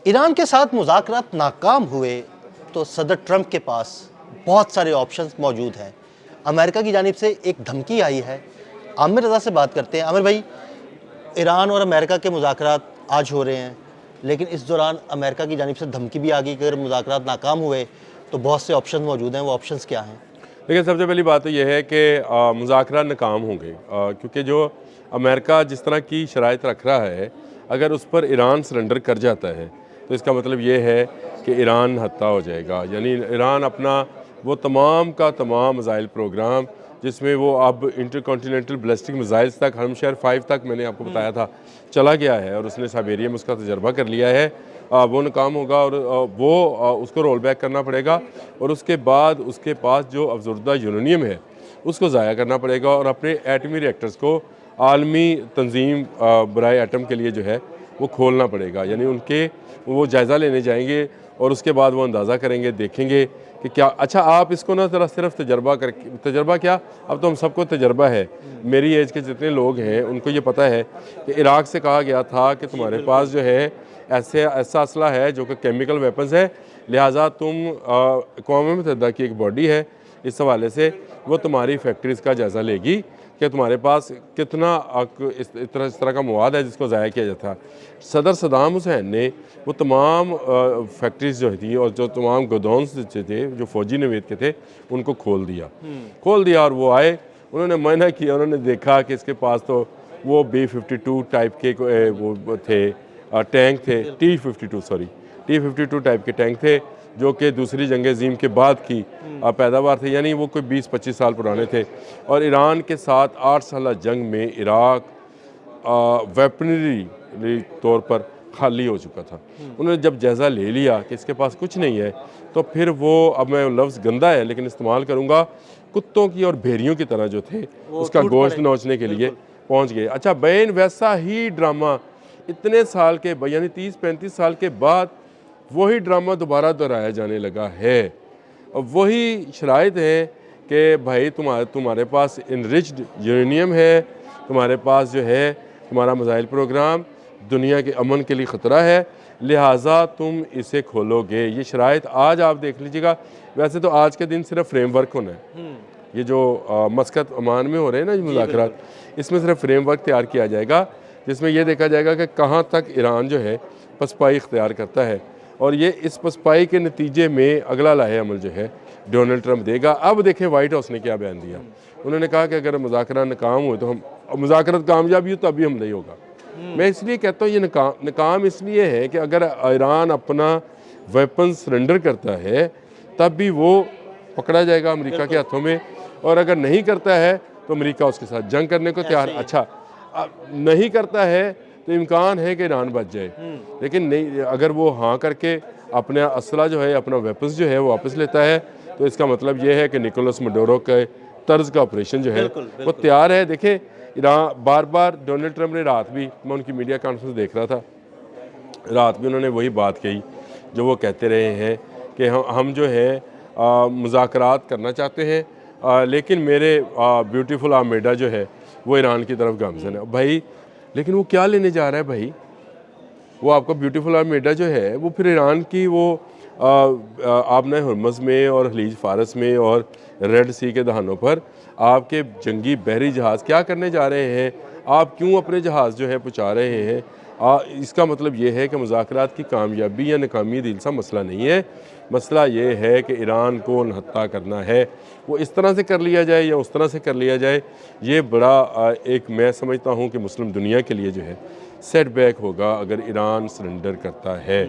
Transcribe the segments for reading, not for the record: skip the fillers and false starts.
ایران کے ساتھ مذاکرات ناکام ہوئے تو صدر ٹرمپ کے پاس بہت سارے آپشنز موجود ہیں۔ امریکہ کی جانب سے ایک دھمکی آئی ہے۔ عامر رضا سے بات کرتے ہیں۔ عامر بھائی، ایران اور امریکہ کے مذاکرات آج ہو رہے ہیں، لیکن اس دوران امریکہ کی جانب سے دھمکی بھی آ گئی کہ اگر مذاکرات ناکام ہوئے تو بہت سے آپشن موجود ہیں۔ وہ آپشنز کیا ہیں؟ دیکھیں، سب سے پہلی بات تو یہ ہے کہ مذاکرات ناکام ہوں گے، کیونکہ جو امریکہ جس طرح کی شرائط رکھ رہا ہے، اگر اس پر ایران سرنڈر کر جاتا ہے تو اس کا مطلب یہ ہے کہ ایران ہتھا ہو جائے گا۔ یعنی ایران اپنا وہ تمام کا تمام میزائل پروگرام، جس میں وہ اب انٹر کانٹیننٹل بیلسٹک میزائلز تک، ہرمشیر 5 تک میں نے آپ کو بتایا تھا، چلا گیا ہے، اور اس نے سائبیریا میں اس کا تجربہ کر لیا ہے، وہ ناکام ہوگا، اور وہ اس کو رول بیک کرنا پڑے گا، اور اس کے بعد اس کے پاس جو افزردہ یورینیم ہے اس کو ضائع کرنا پڑے گا، اور اپنے ایٹمی ریئیکٹرز کو عالمی تنظیم برائے ایٹم کے لیے جو ہے وہ کھولنا پڑے گا۔ یعنی ان کے وہ جائزہ لینے جائیں گے، اور اس کے بعد وہ اندازہ کریں گے، دیکھیں گے کہ کیا اچھا آپ اس کو نہ ذرا صرف تجربہ کیا، اب تو ہم سب کو تجربہ ہے، میری ایج کے جتنے لوگ ہیں ان کو یہ پتہ ہے کہ عراق سے کہا گیا تھا کہ تمہارے پاس جو ہے ایسا اسلحہ ہے جو کہ کیمیکل ویپنز ہے، لہٰذا تم اقوام متحدہ کی ایک باڈی ہے، اس حوالے سے وہ تمہاری فیکٹریز کا جائزہ لے گی کہ تمہارے پاس کتنا اس طرح کا مواد ہے جس کو ضائع کیا جاتا ہے۔ صدر صدام حسین نے وہ تمام فیکٹریز جو تھیں اور جو تمام گوداؤنز تھے جو فوجی نوید کے تھے ان کو کھول دیا، اور وہ آئے، انہوں نے معائنہ کیا، انہوں نے دیکھا کہ اس کے پاس تو وہ B-52 ٹائپ کے وہ تھے ٹینک تھے، T-52 ٹائپ کے ٹینک تھے جو کہ دوسری جنگ عظیم کے بعد کی پیداوار تھے، یعنی وہ کوئی 20-25 سال پرانے تھے، اور ایران کے ساتھ 8 سالہ جنگ میں عراق ویپنری طور پر خالی ہو چکا تھا۔ انہوں نے جب جائزہ لے لیا کہ اس کے پاس کچھ نہیں ہے، تو پھر وہ، اب میں لفظ گندا ہے لیکن استعمال کروں گا، کتوں کی اور بھیڑیوں کی طرح جو تھے اس کا گوشت نوچنے کے لیے پہنچ گئے۔ اچھا بین ویسا ہی ڈرامہ اتنے سال کے یعنی 30-35 سال کے بعد وہی ڈرامہ دوبارہ دہرایا جانے لگا ہے، اور وہی شرائط ہے کہ بھائی تمہارے پاس انریچڈ یورینیم ہے، تمہارے پاس جو ہے تمہارا میزائل پروگرام دنیا کے امن کے لیے خطرہ ہے، لہٰذا تم اسے کھولو گے۔ یہ شرائط آج آپ دیکھ لیجیے گا، ویسے تو آج کے دن صرف فریم ورک ہونا ہے، یہ جو مسقط عمان میں ہو رہے ہیں نا مذاکرات، اس میں صرف فریم ورک تیار کیا جائے گا جس میں یہ دیکھا جائے گا کہ کہاں تک ایران جو ہے پسپائی اختیار کرتا ہے، اور یہ اس پسپائی کے نتیجے میں اگلا لاہے عمل جو ہے ڈونلڈ ٹرمپ دے گا۔ اب دیکھیں وائٹ ہاؤس نے کیا بیان دیا، انہوں نے کہا کہ اگر مذاکرات ناکام ہوئے تو مذاکرات کامیابی ہو تو ابھی حملہ ہی ہوگا۔ میں اس لیے کہتا ہوں یہ ناکام اس لیے ہے کہ اگر ایران اپنا ویپن سرنڈر کرتا ہے تب بھی وہ پکڑا جائے گا امریکہ کے ہاتھوں میں، اور اگر نہیں کرتا ہے تو امریکہ اس کے ساتھ جنگ کرنے کو تیار۔ اچھا نہیں کرتا ہے تو امکان ہے کہ ایران بچ جائے، لیکن نہیں، اگر وہ ہاں کر کے اپنا اسلحہ جو ہے، اپنا ویپنز جو ہے وہ واپس لیتا ہے، تو اس کا مطلب یہ ہے کہ نکولس مڈورو کے طرز کا آپریشن جو ہے وہ تیار ہے۔ دیکھیں ایران بار بار ڈونلڈ ٹرمپ نے رات بھی، میں ان کی میڈیا کانفرنس دیکھ رہا تھا، رات بھی انہوں نے وہی بات کہی جو وہ کہتے رہے ہیں کہ ہم جو ہے مذاکرات کرنا چاہتے ہیں، لیکن میرے بیوٹیفل آمیڈا جو ہے وہ ایران کی طرف گامزن ہے۔ بھائی لیکن وہ کیا لینے جا رہا ہے بھائی؟ وہ آپ کا بیوٹیفل آمیڈا جو ہے وہ پھر ایران کی وہ آبنہ ہرمز میں اور خلیج فارس میں اور ریڈ سی کے دہانوں پر آپ کے جنگی بحری جہاز کیا کرنے جا رہے ہیں؟ آپ کیوں اپنے جہاز جو ہے پہنچا رہے ہیں؟ اس کا مطلب یہ ہے کہ مذاکرات کی کامیابی یا ناکامی دل سا مسئلہ نہیں ہے، مسئلہ یہ ہے کہ ایران کو نہتھا کرنا ہے۔ وہ اس طرح سے کر لیا جائے یا اس طرح سے کر لیا جائے، یہ بڑا ایک میں سمجھتا ہوں کہ مسلم دنیا کے لیے جو ہے سیٹ بیک ہوگا اگر ایران سرنڈر کرتا ہے۔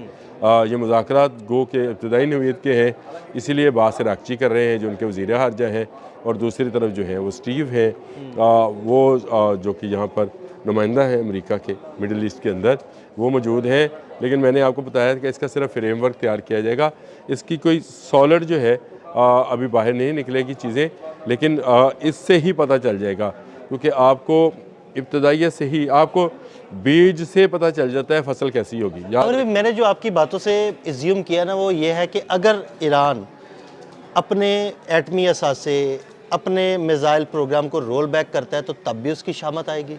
یہ مذاکرات گو کہ ابتدائی نوعیت کے ہیں، اسی لیے باسر اکچی کر رہے ہیں جو ان کے وزیر خارجہ ہیں، اور دوسری طرف جو ہے وہ سٹیو ہیں، وہ جو کہ یہاں پر نمائندہ ہیں امریکہ کے مڈل ایسٹ کے اندر، وہ موجود ہیں۔ لیکن میں نے آپ کو بتایا کہ اس کا صرف فریم ورک تیار کیا جائے گا، اس کی کوئی سالڈ جو ہے ابھی باہر نہیں نکلے گی چیزیں، لیکن اس سے ہی پتہ چل جائے گا، کیونکہ آپ کو ابتدائیت سے ہی آپ کو بیج سے پتہ چل جاتا ہے فصل کیسی ہوگی۔ میں نے جو آپ کی باتوں سے ایزیوم کیا نا وہ یہ ہے کہ اگر ایران اپنے ایٹمی اثاثے، اپنے میزائل پروگرام کو رول بیک کرتا ہے تو تب بھی اس کی شامت آئے گی،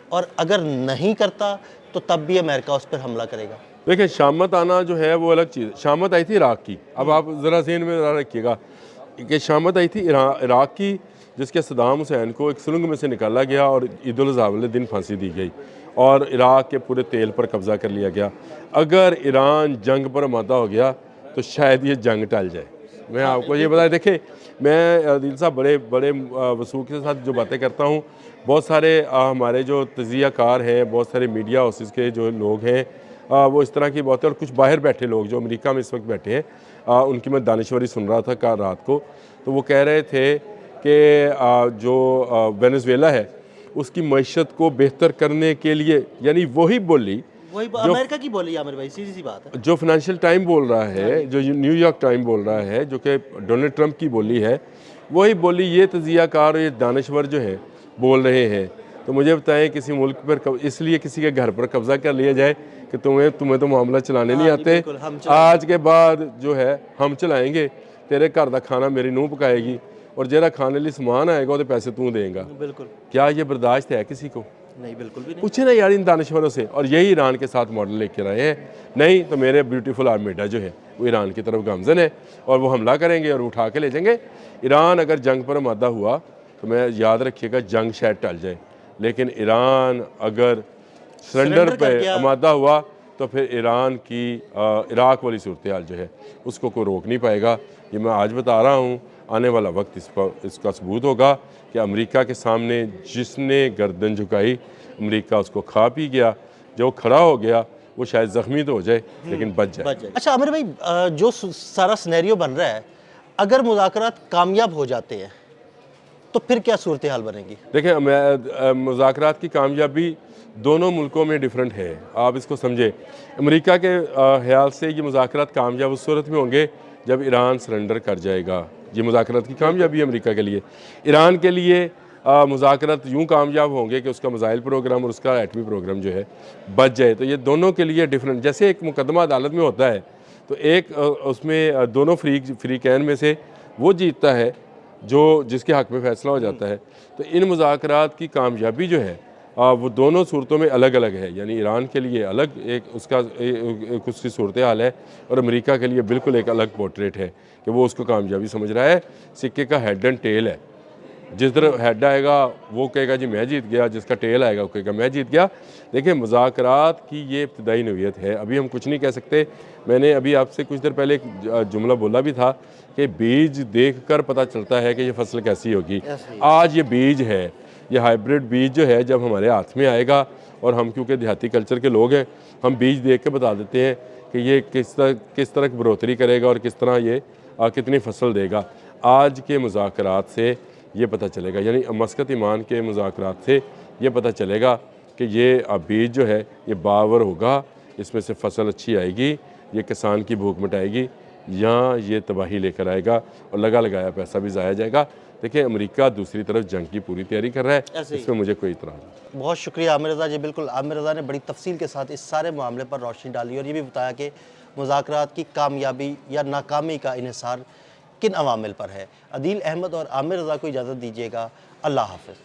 اور اگر نہیں کرتا تو تب بھی امریکہ اس پر حملہ کرے گا۔ دیکھیں شامت آنا جو ہے وہ الگ چیز ہے. شامت آئی تھی عراق کی. اب آپ ذرا ذہن میں ذرا رکھیے گا کہ شامت آئی تھی عراق کی، جس کے صدام حسین کو ایک سرنگ میں سے نکالا گیا اور عید الاضحیٰ والے دن پھانسی دی گئی اور عراق کے پورے تیل پر قبضہ کر لیا گیا. اگر ایران جنگ پر آمادہ ہو گیا تو شاید یہ جنگ ٹل جائے. میں آپ کو یہ بتایا، دیکھیں میں عادل صاحب بڑے وثوق کے ساتھ جو باتیں کرتا ہوں، بہت سارے ہمارے جو تجزیہ کار ہیں، بہت سارے میڈیا ہاؤسز کے جو لوگ ہیں وہ اس طرح کی باتیں، اور کچھ باہر بیٹھے لوگ جو امریکہ میں اس وقت بیٹھے ہیں، ان کی میں دانشوری سن رہا تھا رات کو، تو وہ کہہ رہے تھے کہ جو وینزویلا ہے اس کی معیشت کو بہتر کرنے کے لیے، یعنی وہی بولی وہی امریکہ کی بولی عامر بھائی، سیدھی سی بات ہے. جو فائنینشیل ٹائم بول رہا ہے، جو نیو یارک ٹائم بول رہا ہے، جو کہ ڈونلڈ ٹرمپ کی بولی ہے، وہی بولی یہ تجزیہ کار اور یہ دانشور جو ہے بول رہے ہیں. تو مجھے بتائیں کسی ملک پر اس لیے کسی کے گھر پر قبضہ کر لیا جائے کہ تمہیں تو معاملہ چلانے نہیں آتے، آج کے بعد جو ہے ہم چلائیں گے، تیرے گھر دا کھانا میری نوح پکائے گی اور جیرا کھانے لی سامان آئے گا تو پیسے تو دیں گا. بالکل. کیا یہ برداشت ہے کسی کو؟ نہیں، بالکل بھی نہیں. پوچھیں نا یار ان دانشوروں سے. اور یہی ایران کے ساتھ ماڈل لے کے رہے ہیں. نہیں تو میرے بیوٹیفل آرمیڈا جو ہے وہ ایران کی طرف گامزن ہے اور وہ حملہ کریں گے اور اٹھا کے لے جائیں گے. ایران اگر جنگ پر آمادہ ہوا تو میں یاد رکھیے گا جنگ شاید ٹل جائے، لیکن ایران اگر سرنڈر پہ آمادہ ہوا تو پھر ایران کی عراق والی صورتحال جو ہے اس کو کوئی روک نہیں پائے گا. یہ میں آج بتا رہا ہوں، آنے والا وقت اس کا ثبوت ہوگا کہ امریکہ کے سامنے جس نے گردن جھکائی امریکہ اس کو کھا پی گیا. جو کھڑا ہو گیا وہ شاید زخمی تو ہو جائے لیکن بچ جائے. اچھا عامر بھائی، جو سارا سینیریو بن رہا ہے، اگر مذاکرات کامیاب ہو جاتے ہیں تو پھر کیا صورتحال بنے گی؟ دیکھیں مذاکرات کی کامیابی دونوں ملکوں میں ڈیفرنٹ ہے. آپ اس کو سمجھیں. امریکہ کے خیال سے یہ مذاکرات کامیاب اس صورت میں ہوں گے جب ایران سرنڈر کر جائے گا. یہ مذاکرات کی کامیابی ہے امریکہ کے لیے. ایران کے لیے مذاکرات یوں کامیاب ہوں گے کہ اس کا میزائل پروگرام اور اس کا ایٹمی پروگرام جو ہے بچ جائے. تو یہ دونوں کے لیے ڈیفرنٹ. جیسے ایک مقدمہ عدالت میں ہوتا ہے تو ایک اس میں دونوں فریقین میں سے وہ جیتتا ہے جس کے حق میں فیصلہ ہو جاتا ہے. تو ان مذاکرات کی کامیابی جو ہے وہ دونوں صورتوں میں الگ الگ ہے. یعنی ایران کے لیے الگ ایک اس کی صورتحال ہے اور امریکہ کے لیے بالکل ایک الگ پورٹریٹ ہے کہ وہ اس کو کامیابی سمجھ رہا ہے. سکے کا ہیڈ اینڈ ٹیل ہے. جس طرح ہیڈ آئے گا وہ کہے گا جی میں جیت گیا، جس کا ٹیل آئے گا وہ کہے گا میں جیت گیا. دیکھیں مذاکرات کی یہ ابتدائی نوعیت ہے. ابھی ہم کچھ نہیں کہہ سکتے. میں نے ابھی آپ سے کچھ دیر پہلے ایک جملہ بولا بھی تھا کہ بیج دیکھ کر پتہ چلتا ہے کہ یہ فصل کیسی ہوگی. آج یہ بیج ہے، یہ ہائیبریڈ بیج جو ہے جب ہمارے ہاتھ میں آئے گا، اور ہم کیونکہ دیہاتی کلچر کے لوگ ہیں، ہم بیج دیکھ کے بتا دیتے ہیں کہ یہ کس طرح کی بڑھوتری کرے گا اور کس طرح یہ کتنی فصل دے گا. آج کے مذاکرات سے یہ پتہ چلے گا، یعنی مسقط ایمان کے مذاکرات سے یہ پتہ چلے گا کہ یہ بیج جو ہے یہ باور ہوگا، اس میں سے فصل اچھی آئے گی، یہ کسان کی بھوک مٹائے گی، یا یہ تباہی لے کر آئے گا اور لگایا پیسہ بھی ضائع جائے گا. دیکھیں امریکہ دوسری طرف جنگ کی پوری تیاری کر رہا ہے، اس میں مجھے کوئی اعتراض نہیں. بہت شکریہ عامر رضا جی. بالکل عامر رضا نے بڑی تفصیل کے ساتھ اس سارے معاملے پر روشنی ڈالی اور یہ بھی بتایا کہ مذاکرات کی کامیابی یا ناکامی کا انحصار کن عوامل پر ہے. عدیل احمد اور عامر رضا کو اجازت دیجیے گا. اللہ حافظ.